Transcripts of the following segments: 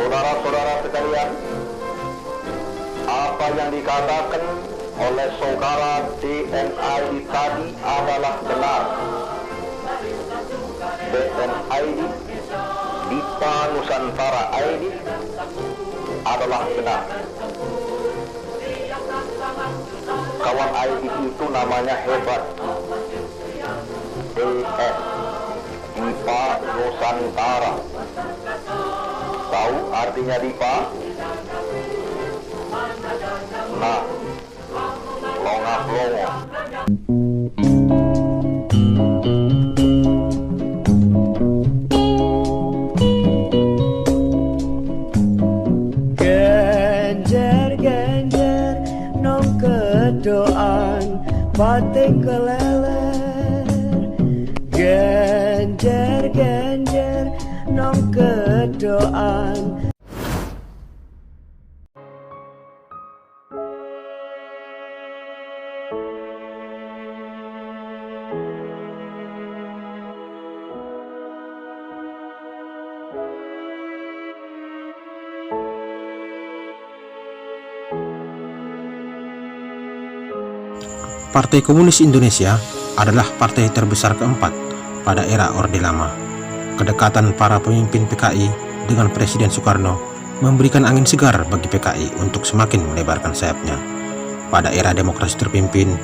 Saudara-saudara sekalian, apa yang dikatakan oleh saudara DNID tadi adalah benar. DNID, Dipa Nusantara ID, adalah benar. Kawan ID itu namanya hebat. DN, Dipa Nusantara. Tahu artinya Dipa? Nah, longah-longo. Genjer-genjer nong kedoan batik keleler. Genjer-genjer nong kedoan. Partai Komunis Indonesia adalah partai terbesar keempat pada era Orde Lama. Kedekatan para pemimpin PKI dengan Presiden Soekarno memberikan angin segar bagi PKI untuk semakin melebarkan sayapnya. Pada era demokrasi terpimpin,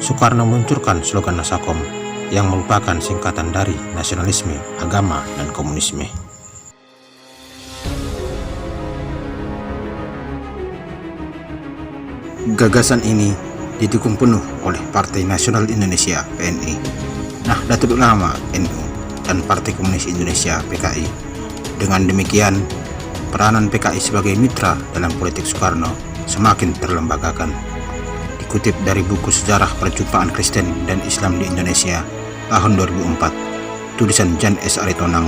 Soekarno meluncurkan slogan Nasakom yang merupakan singkatan dari nasionalisme, agama, dan komunisme. Gagasan ini didukung penuh oleh Partai Nasional Indonesia (PNI), Nahdlatul Ulama (NU), dan Partai Komunis Indonesia (PKI). Dengan demikian, peranan PKI sebagai mitra dalam politik Soekarno semakin terlembagakan. Dikutip dari buku Sejarah Perjumpaan Kristen dan Islam di Indonesia tahun 2004, tulisan Jan S. Aritonang,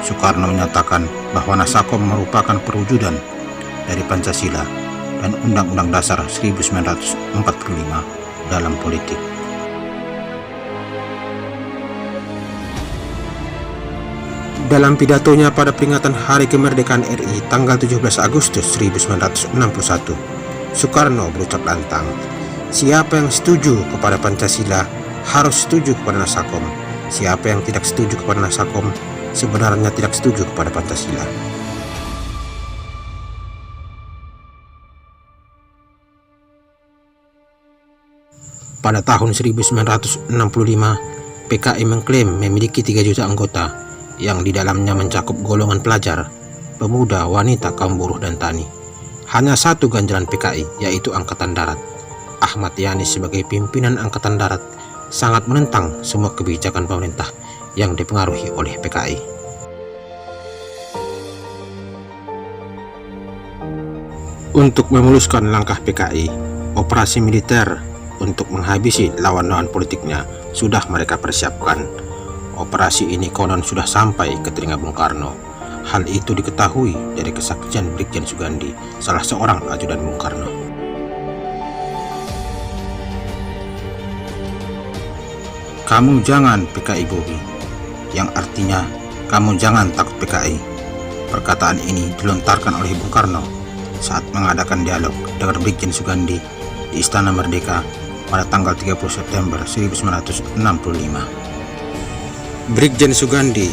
Soekarno menyatakan bahwa Nasakom merupakan perwujudan dari Pancasila dan Undang-Undang Dasar 1945 dalam politik. Dalam pidatonya pada peringatan Hari Kemerdekaan RI tanggal 17 Agustus 1961, Soekarno berucap lantang, "Siapa yang setuju kepada Pancasila harus setuju kepada Nasakom. Siapa yang tidak setuju kepada Nasakom sebenarnya tidak setuju kepada Pancasila." Pada tahun 1965, PKI mengklaim memiliki 3 juta anggota yang di dalamnya mencakup golongan pelajar, pemuda, wanita, kaum buruh, dan tani. Hanya satu ganjalan PKI, yaitu Angkatan Darat. Ahmad Yani sebagai pimpinan Angkatan Darat sangat menentang semua kebijakan pemerintah yang dipengaruhi oleh PKI. Untuk memuluskan langkah PKI, operasi militer untuk menghabisi lawan-lawan politiknya sudah mereka persiapkan. Operasi ini konon sudah sampai ke telinga Bung Karno. Hal itu diketahui dari kesaksian Brigjen Sugandi, salah seorang ajudan Bung Karno. "Kamu jangan PKI Bobi," yang artinya kamu jangan takut PKI. Perkataan ini dilontarkan oleh Bung Karno saat mengadakan dialog dengan Brigjen Sugandi di Istana Merdeka pada tanggal 30 September 1965. Brigjen Sugandi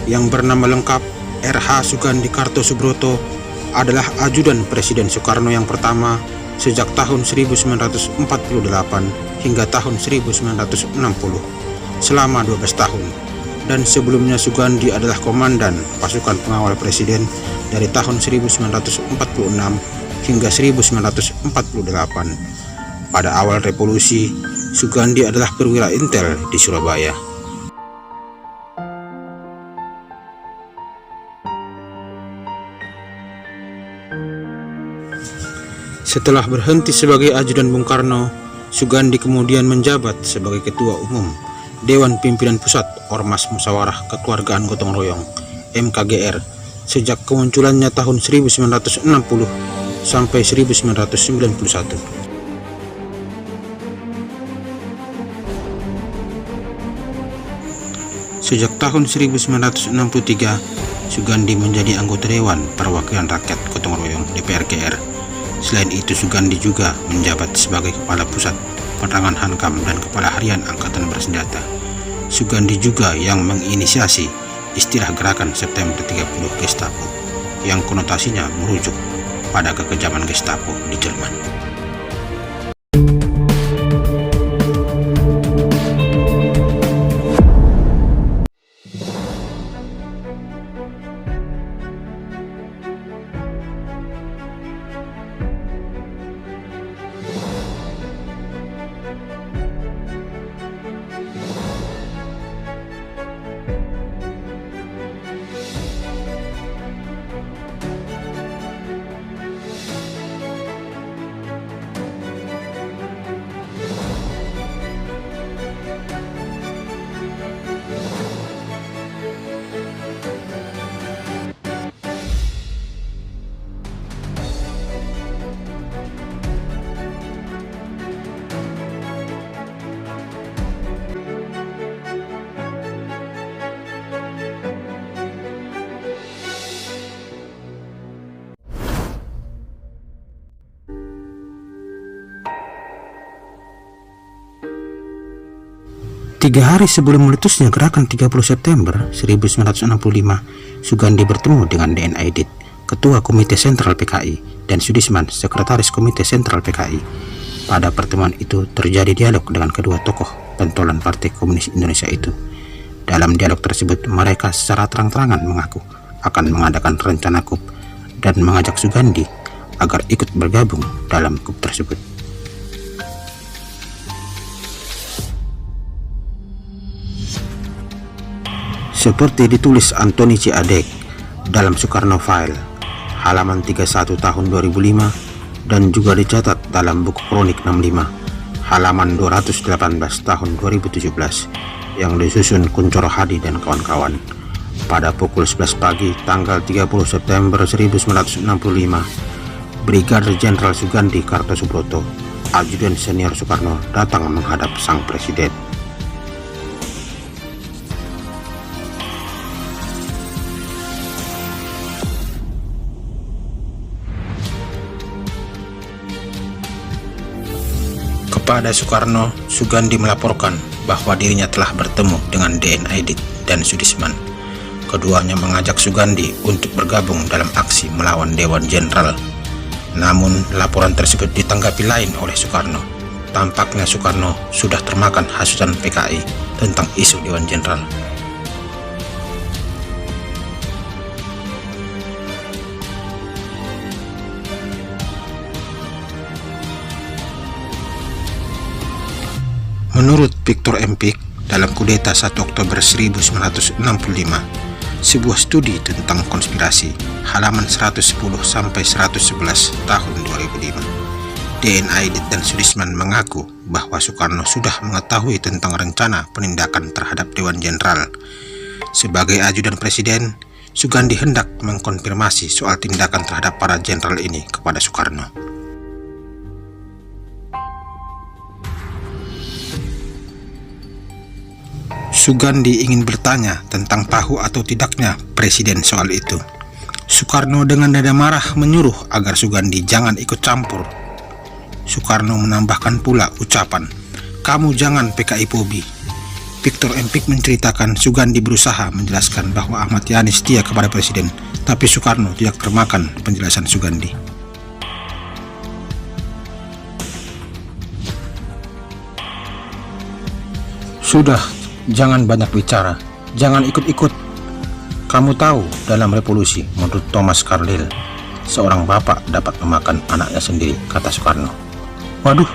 yang bernama lengkap RH Sugandi Kartosubroto adalah ajudan Presiden Soekarno yang pertama sejak tahun 1948 hingga tahun 1960 selama 12 tahun, dan sebelumnya Sugandi adalah komandan pasukan pengawal Presiden dari tahun 1946 hingga 1948. Pada awal revolusi, Sugandi adalah perwira intel di Surabaya. Setelah berhenti sebagai ajudan Bung Karno, Sugandi kemudian menjabat sebagai Ketua Umum Dewan Pimpinan Pusat Ormas Musyawarah Kekeluargaan Gotong Royong (MKGR) sejak kemunculannya tahun 1960 sampai 1991. Sejak tahun 1963, Sugandi menjadi anggota Dewan Perwakilan Rakyat Gotong Royong DPR. Selain itu, Sugandi juga menjabat sebagai Kepala Pusat Penerangan Hankam dan Kepala Harian Angkatan Bersenjata. Sugandi juga yang menginisiasi istilah Gerakan September 30 Gestapo, yang konotasinya merujuk pada kekejaman Gestapo di Jerman. Tiga hari sebelum meletusnya gerakan 30 September 1965, Sugandi bertemu dengan D.N. Aidit, Ketua Komite Sentral PKI, dan Sudisman, Sekretaris Komite Sentral PKI. Pada pertemuan itu terjadi dialog dengan kedua tokoh pentolan Partai Komunis Indonesia itu. Dalam dialog tersebut, mereka secara terang-terangan mengaku akan mengadakan rencana kup dan mengajak Sugandi agar ikut bergabung dalam kup tersebut. Seperti ditulis Antoni C. Adek dalam Soekarno File halaman 31 tahun 2005 dan juga dicatat dalam buku Kronik 65 halaman 218 tahun 2017 yang disusun Kuncoro Hadi dan kawan-kawan. Pada pukul 11 pagi tanggal 30 September 1965, Brigadir Jenderal Sugandi Kartosubroto, ajudan senior Soekarno, datang menghadap sang presiden. Kepada Soekarno, Sugandi melaporkan bahwa dirinya telah bertemu dengan D.N. Aidit dan Sudisman. Keduanya mengajak Sugandi untuk bergabung dalam aksi melawan Dewan Jenderal. Namun, laporan tersebut ditanggapi lain oleh Soekarno. Tampaknya Soekarno sudah termakan hasutan PKI tentang isu Dewan Jenderal. Menurut Victor Empik, dalam kudeta 1 Oktober 1965, sebuah studi tentang konspirasi halaman 110 sampai 111 tahun 2005, D.N. Aidit dan Sudisman mengaku bahwa Soekarno sudah mengetahui tentang rencana penindakan terhadap Dewan Jenderal. Sebagai ajudan presiden, Sugandi hendak mengkonfirmasi soal tindakan terhadap para jenderal ini kepada Soekarno. Sugandi ingin bertanya tentang tahu atau tidaknya presiden soal itu. Soekarno dengan nada marah menyuruh agar Sugandi jangan ikut campur. Soekarno menambahkan pula ucapan, "Kamu jangan PKI Pobi." Victor Empik menceritakan Sugandi berusaha menjelaskan bahwa Ahmad Yani setia kepada presiden, tapi Soekarno tidak termakan penjelasan Sugandi. "Sudah, jangan banyak bicara, jangan ikut-ikut. Kamu tahu, dalam revolusi, menurut Thomas Carlyle, seorang bapak dapat memakan anaknya sendiri," kata Soekarno. "Waduh,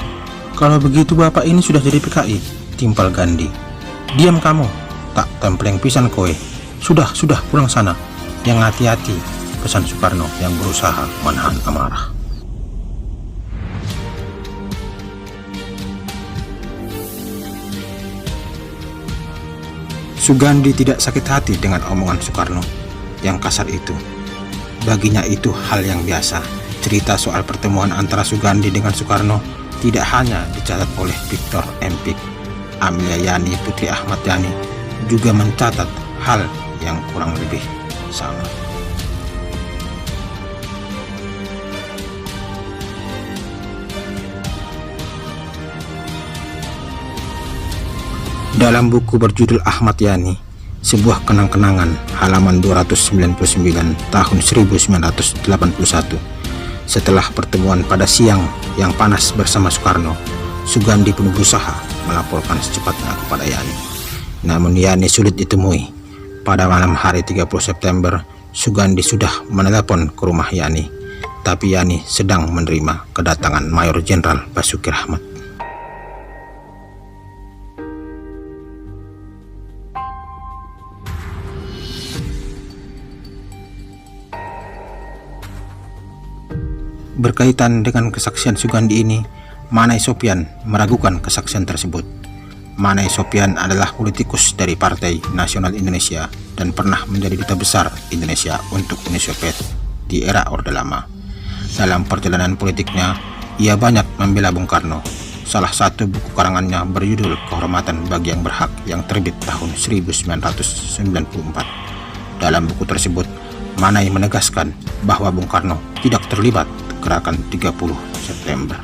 kalau begitu bapak ini sudah jadi PKI," timpal Gandhi. "Diam kamu, tak templeng pisan kowe. Sudah, pulang sana. Yang hati-hati," pesan Soekarno yang berusaha menahan amarah. Sugandi tidak sakit hati dengan omongan Soekarno yang kasar itu. Baginya itu hal yang biasa. Cerita soal pertemuan antara Sugandi dengan Soekarno tidak hanya dicatat oleh Victor Empik, Amelia Yani Putri Ahmad Yani, juga mencatat hal yang kurang lebih sama. Dalam buku berjudul Ahmad Yani, sebuah kenang-kenangan, halaman 299 tahun 1981, setelah pertemuan pada siang yang panas bersama Soekarno, Sugandi pun berusaha melaporkan secepatnya kepada Yani. Namun Yani sulit ditemui. Pada malam hari 30 September, Sugandi sudah menelepon ke rumah Yani, tapi Yani sedang menerima kedatangan Mayor Jenderal Basuki Rahmat. Berkaitan dengan kesaksian Sugandi ini, Manai Sopyan meragukan kesaksian tersebut. Manai Sopyan adalah politikus dari Partai Nasional Indonesia dan pernah menjadi duta besar Indonesia untuk Uni Soviet di era Orde Lama. Dalam perjalanan politiknya, ia banyak membela Bung Karno. Salah satu buku karangannya berjudul Kehormatan Bagi Yang Berhak yang terbit tahun 1994. Dalam buku tersebut, Manai menegaskan bahwa Bung Karno tidak terlibat gerakan 30 September.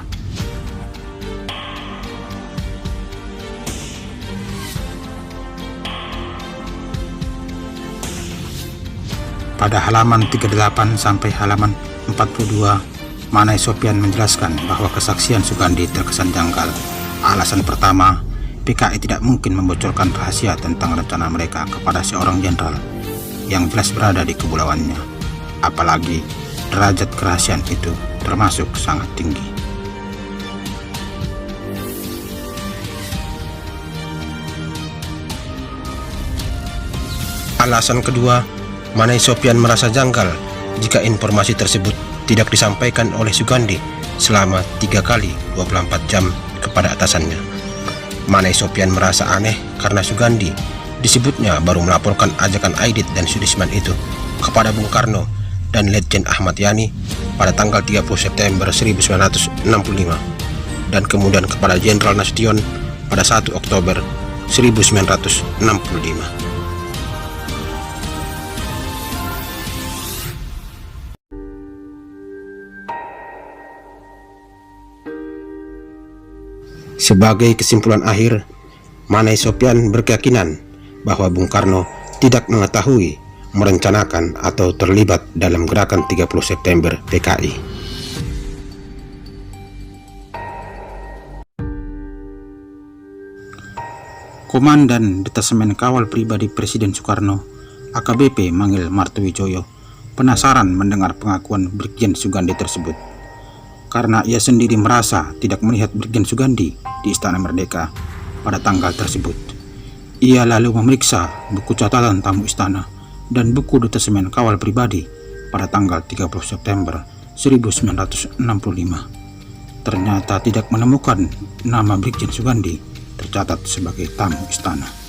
Pada halaman 38 sampai halaman 42, Manai Sopyan menjelaskan bahwa kesaksian Sugandi terkesan janggal. Alasan pertama, PKI tidak mungkin membocorkan rahasia tentang rencana mereka kepada seorang jenderal yang jelas berada di kepulauannya, apalagi derajat kerahasiaan itu termasuk sangat tinggi. Alasan kedua, Manai Sopyan merasa janggal jika informasi tersebut tidak disampaikan oleh Sugandi selama 3 kali 24 jam kepada atasannya. Manai Sopyan merasa aneh karena Sugandi disebutnya baru melaporkan ajakan Aidit dan Sudisman itu kepada Bung Karno dan Letjen Ahmad Yani pada tanggal 30 September 1965 dan kemudian kepada Jenderal Nasution pada 1 Oktober 1965. Sebagai kesimpulan akhir, Manai Sopyan berkeyakinan bahwa Bung Karno tidak mengetahui, merencanakan atau terlibat dalam gerakan 30 September PKI. Komandan Detasemen Kawal Pribadi Presiden Soekarno, AKBP Mangil Martowijoyo, penasaran mendengar pengakuan Brigjen Sugandi tersebut. Karena ia sendiri merasa tidak melihat Brigjen Sugandi di Istana Merdeka pada tanggal tersebut. Ia lalu memeriksa buku catatan tamu istana dan buku Detasemen Kawal Pribadi pada tanggal 30 September 1965. Ternyata tidak menemukan nama Brigjen Sugandi tercatat sebagai tamu istana.